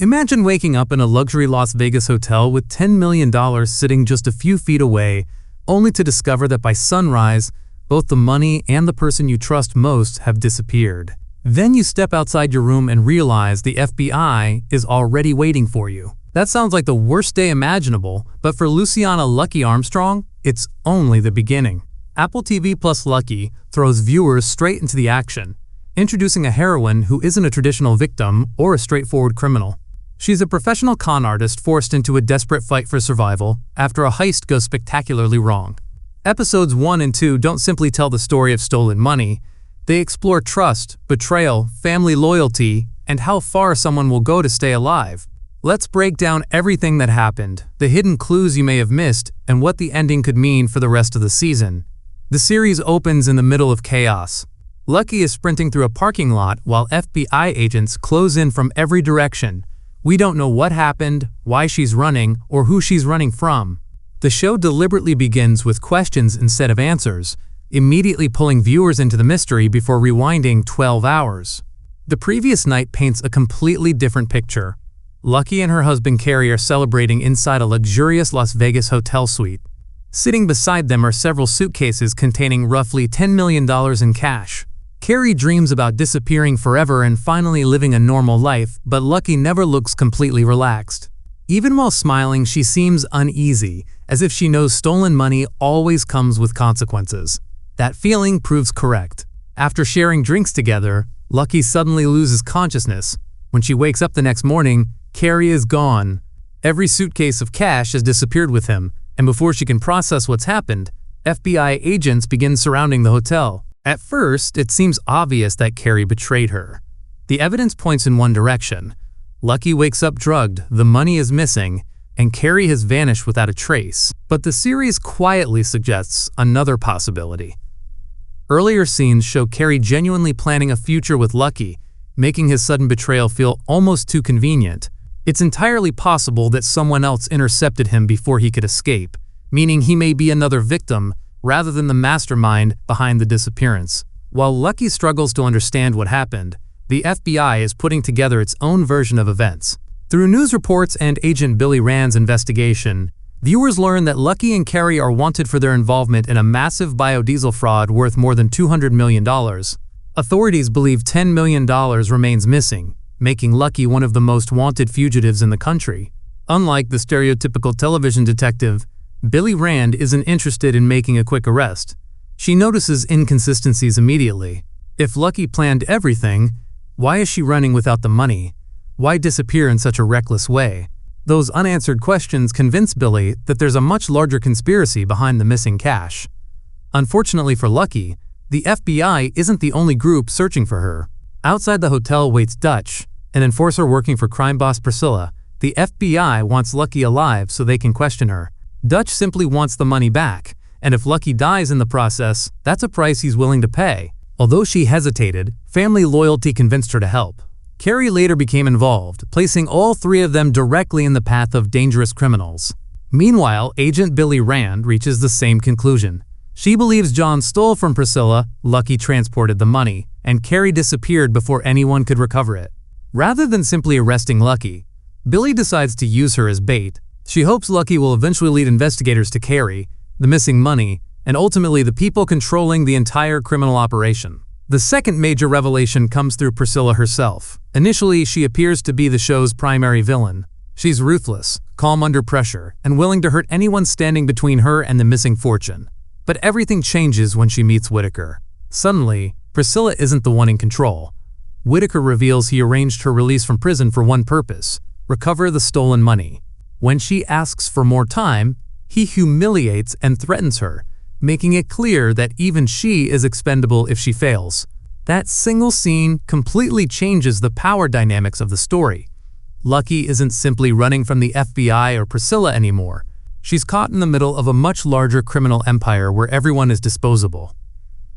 Imagine waking up in a luxury Las Vegas hotel with $10 million sitting just a few feet away, only to discover that by sunrise, both the money and the person you trust most have disappeared. Then you step outside your room and realize the FBI is already waiting for you. That sounds like the worst day imaginable, but for Luciana Lucky Armstrong, it's only the beginning. Apple TV Plus Lucky throws viewers straight into the action, introducing a heroine who isn't a traditional victim or a straightforward criminal. She's a professional con artist forced into a desperate fight for survival after a heist goes spectacularly wrong. Episodes 1 and 2 don't simply tell the story of stolen money. They explore trust, betrayal, family loyalty, and how far someone will go to stay alive. Let's break down everything that happened, the hidden clues you may have missed, and what the ending could mean for the rest of the season. The series opens in the middle of chaos. Lucky is sprinting through a parking lot while FBI agents close in from every direction. We don't know what happened, why she's running, or who she's running from. The show deliberately begins with questions instead of answers, immediately pulling viewers into the mystery before rewinding 12 hours. The previous night paints a completely different picture. Lucky and her husband Carrie are celebrating inside a luxurious Las Vegas hotel suite. Sitting beside them are several suitcases containing roughly $10 million in cash. Carrie dreams about disappearing forever and finally living a normal life, but Lucky never looks completely relaxed. Even while smiling, she seems uneasy, as if she knows stolen money always comes with consequences. That feeling proves correct. After sharing drinks together, Lucky suddenly loses consciousness. When she wakes up the next morning, Carrie is gone. Every suitcase of cash has disappeared with him, and before she can process what's happened, FBI agents begin surrounding the hotel. At first, it seems obvious that Carrie betrayed her. The evidence points in one direction. Lucky wakes up drugged, the money is missing, and Carrie has vanished without a trace. But the series quietly suggests another possibility. Earlier scenes show Carrie genuinely planning a future with Lucky, making his sudden betrayal feel almost too convenient. It's entirely possible that someone else intercepted him before he could escape, meaning he may be another victim rather than the mastermind behind the disappearance. While Lucky struggles to understand what happened, the FBI is putting together its own version of events. Through news reports and Agent Billy Rand's investigation, viewers learn that Lucky and Carrie are wanted for their involvement in a massive biodiesel fraud worth more than $200 million. Authorities believe $10 million remains missing, making Lucky one of the most wanted fugitives in the country. Unlike the stereotypical television detective, Billy Rand isn't interested in making a quick arrest. She notices inconsistencies immediately. If Lucky planned everything, why is she running without the money? Why disappear in such a reckless way? Those unanswered questions convince Billy that there's a much larger conspiracy behind the missing cash. Unfortunately for Lucky, the FBI isn't the only group searching for her. Outside the hotel waits Dutch, an enforcer working for crime boss Priscilla. The FBI wants Lucky alive so they can question her. Dutch simply wants the money back, and if Lucky dies in the process, that's a price he's willing to pay. Although she hesitated, family loyalty convinced her to help. Carrie later became involved, placing all three of them directly in the path of dangerous criminals. Meanwhile, Agent Billy Rand reaches the same conclusion. She believes John stole from Priscilla, Lucky transported the money, and Carrie disappeared before anyone could recover it. Rather than simply arresting Lucky, Billy decides to use her as bait. She hopes Lucky will eventually lead investigators to Carrie, the missing money, and ultimately the people controlling the entire criminal operation. The second major revelation comes through Priscilla herself. Initially, she appears to be the show's primary villain. She's ruthless, calm under pressure, and willing to hurt anyone standing between her and the missing fortune. But everything changes when she meets Whitaker. Suddenly, Priscilla isn't the one in control. Whitaker reveals he arranged her release from prison for one purpose: recover the stolen money. When she asks for more time, he humiliates and threatens her, making it clear that even she is expendable if she fails. That single scene completely changes the power dynamics of the story. Lucky isn't simply running from the FBI or Priscilla anymore. She's caught in the middle of a much larger criminal empire where everyone is disposable.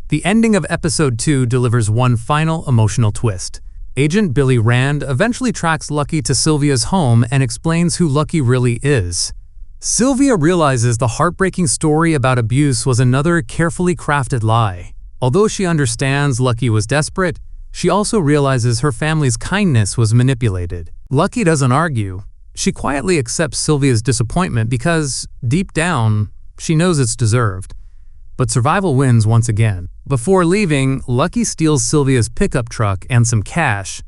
The ending of episode 2 delivers one final emotional twist. Agent Billy Rand eventually tracks Lucky to Sylvia's home and explains who Lucky really is. Sylvia realizes the heartbreaking story about abuse was another carefully crafted lie. Although she understands Lucky was desperate, she also realizes her family's kindness was manipulated. Lucky doesn't argue. She quietly accepts Sylvia's disappointment because, deep down, she knows it's deserved. But survival wins once again. Before leaving, Lucky steals Sylvia's pickup truck and some cash,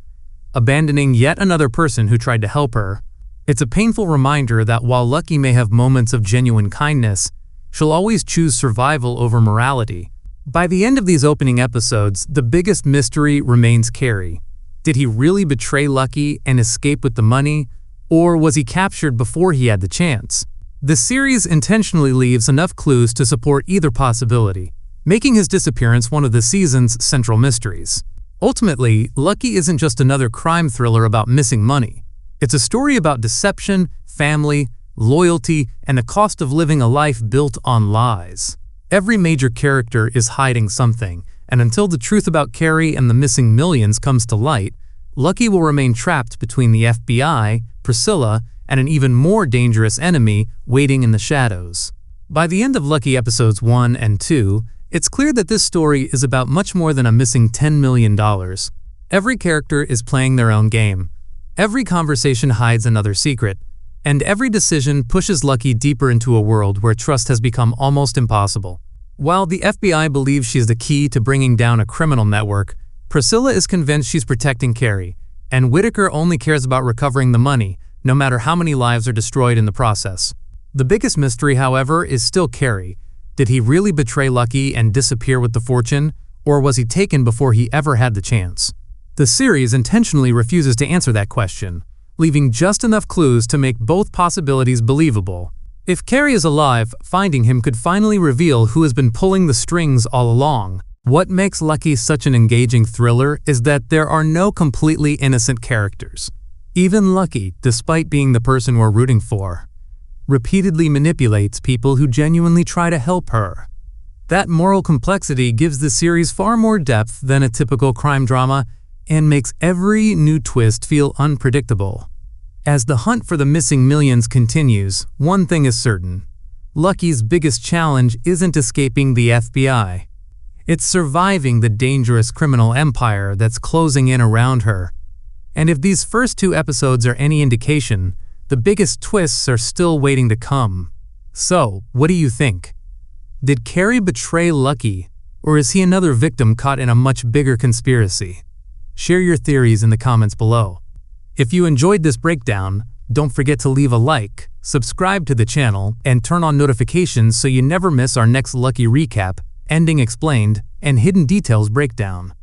abandoning yet another person who tried to help her. It's a painful reminder that while Lucky may have moments of genuine kindness, she'll always choose survival over morality. By the end of these opening episodes, the biggest mystery remains Carrie. Did he really betray Lucky and escape with the money, or was he captured before he had the chance? The series intentionally leaves enough clues to support either possibility, making his disappearance one of the season's central mysteries. Ultimately, Lucky isn't just another crime thriller about missing money. It's a story about deception, family, loyalty, and the cost of living a life built on lies. Every major character is hiding something, and until the truth about Carrie and the missing millions comes to light, Lucky will remain trapped between the FBI, Priscilla, and an even more dangerous enemy waiting in the shadows. By the end of Lucky episodes 1 and 2, it's clear that this story is about much more than a missing $10 million. Every character is playing their own game. Every conversation hides another secret, and every decision pushes Lucky deeper into a world where trust has become almost impossible. While the FBI believes she's the key to bringing down a criminal network, Priscilla is convinced she's protecting Carrie, and Whitaker only cares about recovering the money, no matter how many lives are destroyed in the process. The biggest mystery, however, is still Carrie. Did he really betray Lucky and disappear with the fortune, or was he taken before he ever had the chance? The series intentionally refuses to answer that question, leaving just enough clues to make both possibilities believable. If Carrie is alive, finding him could finally reveal who has been pulling the strings all along. What makes Lucky such an engaging thriller is that there are no completely innocent characters. Even Lucky, despite being the person we're rooting for, repeatedly manipulates people who genuinely try to help her. That moral complexity gives the series far more depth than a typical crime drama and makes every new twist feel unpredictable. As the hunt for the missing millions continues, one thing is certain. Lucky's biggest challenge isn't escaping the FBI. It's surviving the dangerous criminal empire that's closing in around her. And if these first 2 episodes are any indication, the biggest twists are still waiting to come. So, what do you think? Did Carrie betray Lucky, or is he another victim caught in a much bigger conspiracy? Share your theories in the comments below. If you enjoyed this breakdown, don't forget to leave a like, subscribe to the channel, and turn on notifications so you never miss our next Lucky recap, ending explained, and hidden details breakdown.